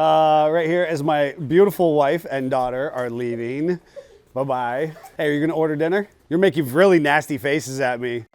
right here as my beautiful wife and daughter are leaving. Bye-bye. Hey, are you gonna order dinner? You're making really nasty faces at me.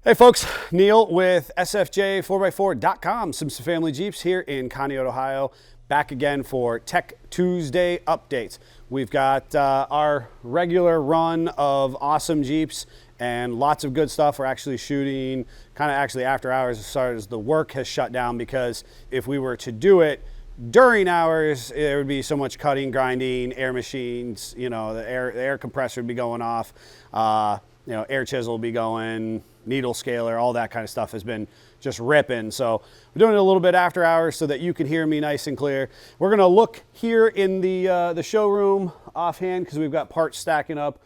Hey folks, Neil with SFJ4x4.com, Simpson Family Jeeps here in Conneaut, Ohio. Back again for Tech Tuesday updates. We've got our regular run of awesome Jeeps and lots of good stuff. We're actually shooting kind of actually after hours as far as the work has shut down, because if we were to do it during hours, there would be so much cutting, grinding, air machines, you know, the air compressor would be going off, you know, air chisel will be going, needle scaler, all that kind of stuff has been just ripping. So we're doing it a little bit after hours so that you can hear me nice and clear. We're gonna look here in the showroom offhand because we've got parts stacking up.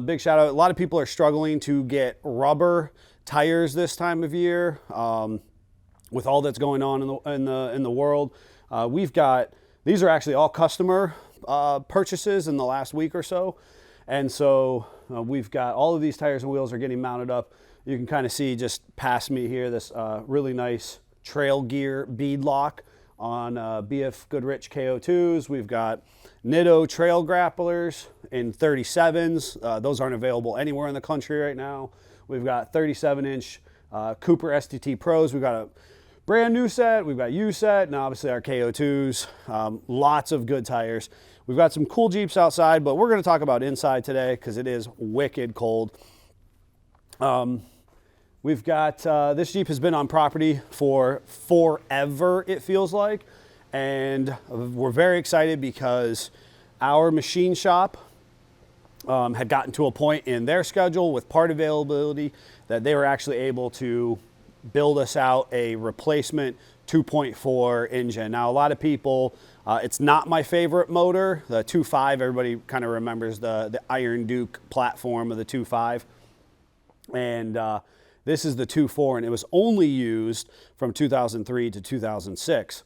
Big shout out. A lot of people are struggling to get rubber tires this time of year with all that's going on in the world. We've got, these are actually all customer purchases in the last week or so. And so we've got all of these tires and wheels are getting mounted up. You can kind of see just past me here this really nice trail gear bead lock on BF Goodrich KO2s. We've got Nitto trail grapplers in 37s. Those aren't available anywhere in the country right now. We've got 37-inch Cooper STT Pros. We've got a brand new set. We've got U set and obviously our KO2s. Lots of good tires. We've got some cool Jeeps outside, but we're going to talk about inside today because it is wicked cold. We've got, this Jeep has been on property for forever, it feels like. And we're very excited because our machine shop had gotten to a point in their schedule with part availability that they were actually able to build us out a replacement 2.4 engine. Now, a lot of people, it's not my favorite motor. The 2.5, everybody kind of remembers the Iron Duke platform of the 2.5. And this is the 2.4, and it was only used from 2003 to 2006.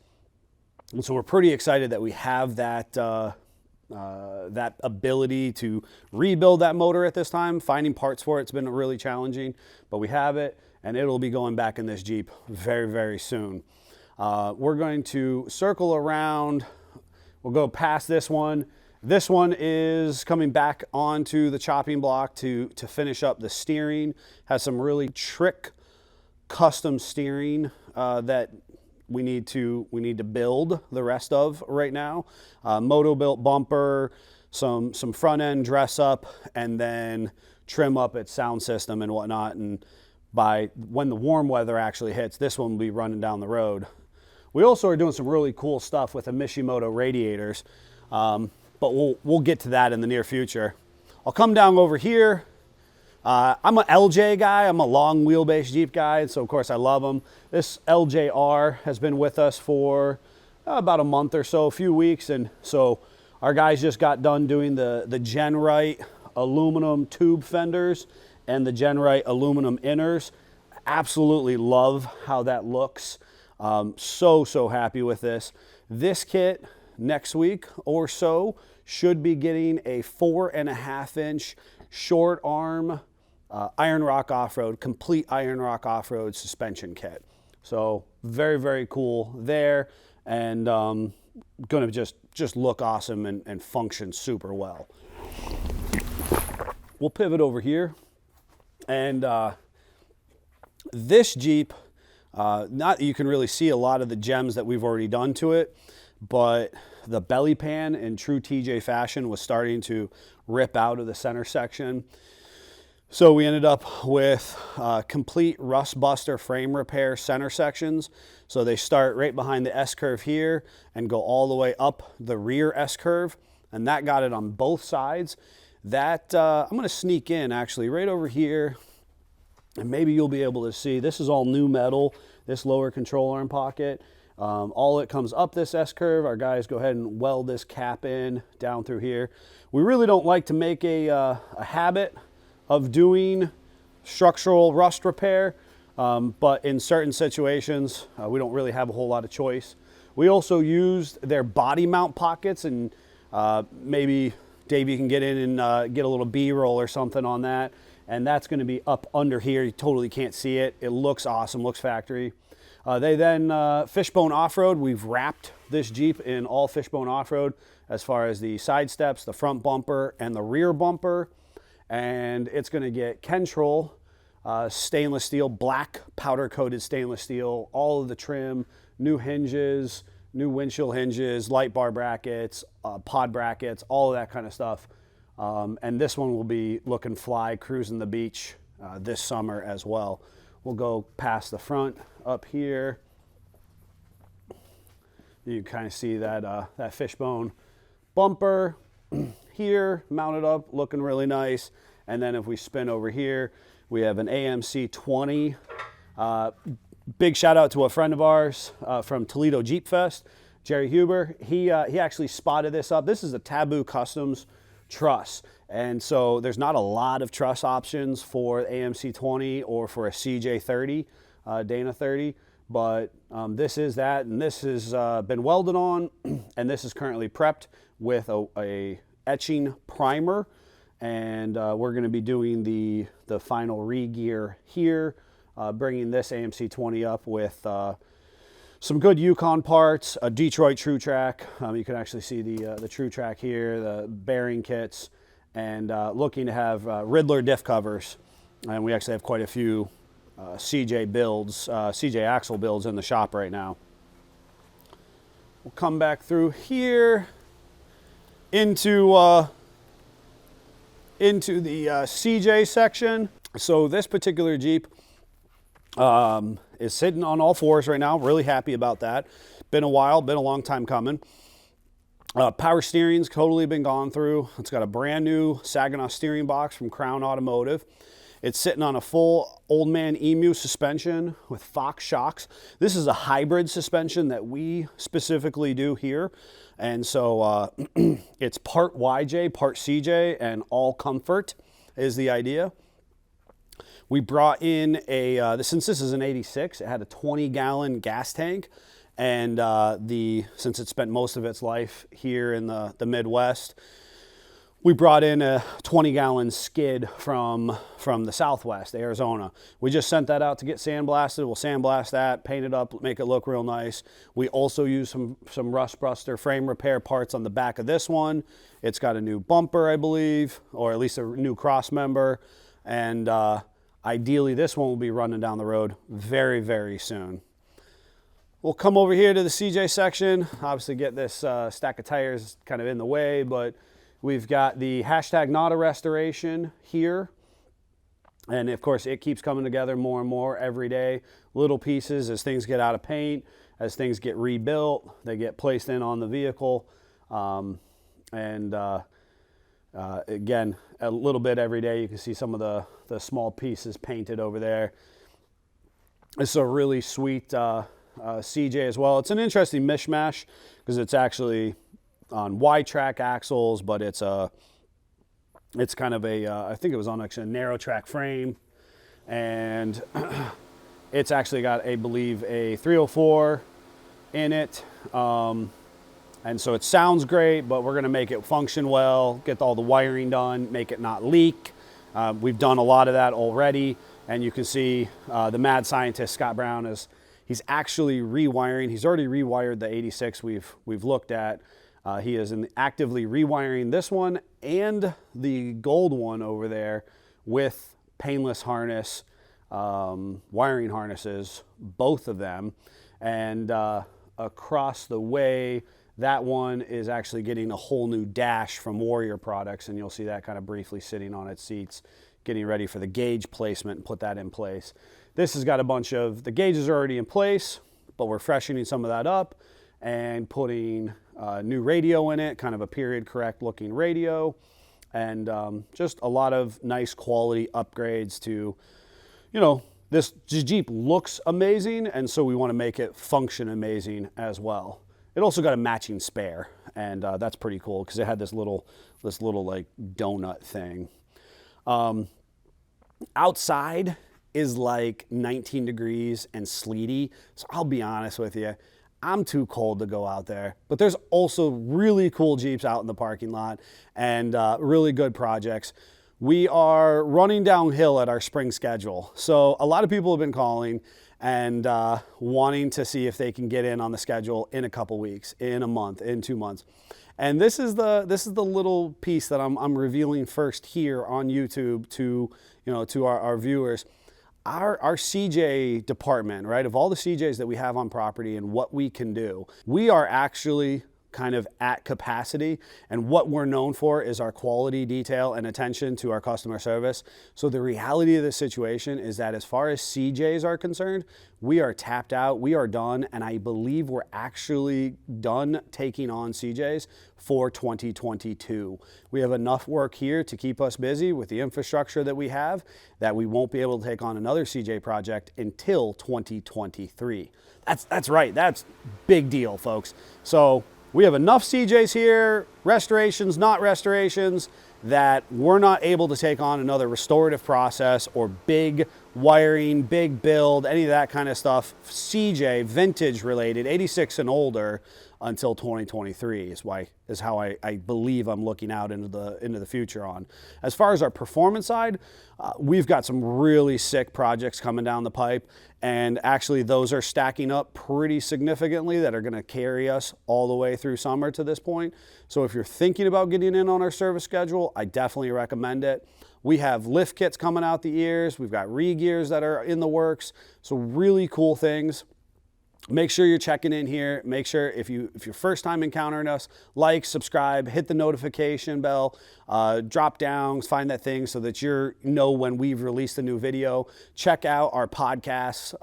And so we're pretty excited that we have that, that ability to rebuild that motor at this time. Finding parts for it's been really challenging, but we have it, and it'll be going back in this Jeep very, very soon. We're going to circle around. We'll go past this one. This one is coming back onto the chopping block to finish up the steering. Has some really trick custom steering that we need to build the rest of right now. Moto built bumper, some front end dress up, and then trim up its sound system and whatnot. And by when the warm weather actually hits, this one will be running down the road. We also are doing some really cool stuff with the Mishimoto radiators. But we'll get to that in the near future. I'll come down over here. I'm an LJ guy. I'm a long wheelbase Jeep guy, so of course I love them. This LJR has been with us for about a month or so, a few weeks, and so our guys just got done doing the Genrite aluminum tube fenders and the Genrite aluminum inners. Absolutely love how that looks. So happy with this. This kit next week or so should be getting a 4.5-inch short arm Iron Rock off-road, complete Iron Rock off-road suspension kit. So very, very cool there, and gonna just look awesome and function super well. We'll pivot over here, and this Jeep, not that you can really see a lot of the gems that we've already done to it, but the belly pan in true TJ fashion was starting to rip out of the center section. So we ended up with complete rust buster frame repair center sections. So they start right behind the S-curve here and go all the way up the rear S-curve, and that got it on both sides. That I'm going to sneak in actually right over here, and maybe you'll be able to see. This is all new metal, this lower control arm pocket. All it comes up this S-curve. Our guys go ahead and weld this cap in down through here. We really don't like to make a habit of doing structural rust repair, but in certain situations, we don't really have a whole lot of choice. We also used their body mount pockets, and maybe Dave, you can get in and get a little B-roll or something on that. and that's going to be up under here. You totally can't see it. It looks awesome, looks factory. They then Fishbone Off-Road. We've wrapped this Jeep in all Fishbone Off-Road as far as the side steps, the front bumper, and the rear bumper. And it's going to get Kentrol stainless steel, black powder coated stainless steel, all of the trim, new hinges, new windshield hinges, light bar brackets, pod brackets, all of that kind of stuff. And this one will be looking fly, cruising the beach this summer as well. We'll go past the front up here. You can kind of see that, that Fishbone bumper here, mounted up, looking really nice. And then if we spin over here, we have an AMC 20. Big shout out to a friend of ours from Toledo Jeep Fest, Jerry Huber. He actually spotted this up. This is a Taboo Customs truss. And so there's not a lot of truss options for AMC 20 or for a CJ 30, Dana 30. But this is that, and this has been welded on, and this is currently prepped with a etching primer. And we're going to be doing the final re-gear here, bringing this AMC 20 up with some good Yukon parts, a Detroit True Track. You can actually see the True Track here, the bearing kits, and looking to have Riddler diff covers. And we actually have quite a few CJ builds, CJ axle builds in the shop right now. We'll come back through here into the CJ section. So this particular Jeep is sitting on all fours right now. Really happy about that. Been a while, been a long time coming. Power steering's totally been gone through. It's got a brand new Saginaw steering box from Crown Automotive. It's sitting on a full Old Man Emu suspension with Fox shocks. This is a hybrid suspension that we specifically do here. And so it's part YJ, part CJ, and all comfort is the idea. We brought in since this is an 86, it had a 20-gallon gas tank. And since it spent most of its life here in the Midwest, we brought in a 20-gallon skid from the Southwest, Arizona. We just sent that out to get sandblasted. We'll sandblast that, paint it up, make it look real nice. We also use some rust buster frame repair parts on the back of this one. It's got a new bumper, I believe, or at least a new cross member. And ideally, this one will be running down the road very, very soon. We'll come over here to the CJ section. Obviously get this stack of tires kind of in the way, but we've got the hashtag not a restoration here. And of course, it keeps coming together more and more every day. Little pieces as things get out of paint, as things get rebuilt, they get placed in on the vehicle. Again, a little bit every day. You can see some of the small pieces painted over there. It's a really sweet CJ as well. It's an interesting mishmash because it's actually on Y-track axles, but it's kind of I think it was on actually a narrow track frame, and it's actually got, I believe, a 304 in it, and so it sounds great, but we're going to make it function well, get all the wiring done, make it not leak. We've done a lot of that already, and you can see the mad scientist Scott Brown he's actually rewiring. He's already rewired the 86 we've looked at. He is actively rewiring this one and the gold one over there with painless harness, wiring harnesses, both of them. And across the way, that one is actually getting a whole new dash from Warrior Products, and you'll see that kind of briefly sitting on its seats, getting ready for the gauge placement and put that in place. This has got a bunch of, the gauges are already in place, but we're freshening some of that up and putting new radio in it, kind of a period correct looking radio, and just a lot of nice quality upgrades to, this Jeep looks amazing, and so we want to make it function amazing as well. It also got a matching spare, and that's pretty cool because it had this little like donut thing. Outside is like 19 degrees and sleety, so I'll be honest with you, I'm too cold to go out there. But there's also really cool Jeeps out in the parking lot and really good projects. we are running downhill at our spring schedule. So a lot of people have been calling and wanting to see if they can get in on the schedule in a couple weeks, in a month, in 2 months. And this is the little piece that I'm revealing first here on YouTube to our viewers. Our CJ department, right, of all the CJs that we have on property and what we can do, we are actually kind of at capacity, and what we're known for is our quality, detail, and attention to our customer service. So the reality of the situation is that as far as CJs are concerned, we are tapped out, we are done, and I believe we're actually done taking on CJs for 2022. We have enough work here to keep us busy with the infrastructure that we have that we won't be able to take on another CJ project until 2023. That's right, that's big deal, folks. So we have enough CJs here, restorations, not restorations, that we're not able to take on another restorative process or big wiring, big build, any of that kind of stuff, CJ, vintage related, 86 and older, until 2023 is how I believe I'm looking out into the future on. As far as our performance side, we've got some really sick projects coming down the pipe, and actually those are stacking up pretty significantly that are going to carry us all the way through summer to this point. So if you're thinking about getting in on our service schedule, I definitely recommend it. We have lift kits coming out the ears. We've got re-gears that are in the works. So really cool things. Make sure you're checking in here. Make sure if you're first time encountering us, like, subscribe, hit the notification bell, drop down, find that thing so that you know when we've released a new video. Check out our podcasts.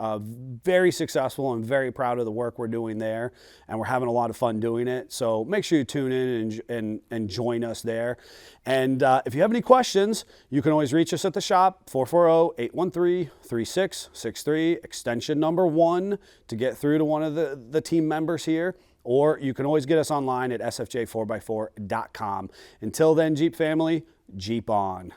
Very successful and very proud of the work we're doing there, and we're having a lot of fun doing it. So make sure you tune in and join us there. And if you have any questions, you can always reach us at the shop, 440-813-3663, extension number 1 to get through to one of the team members here. Or you can always get us online at sfj4x4.com. Until then, Jeep family, Jeep on.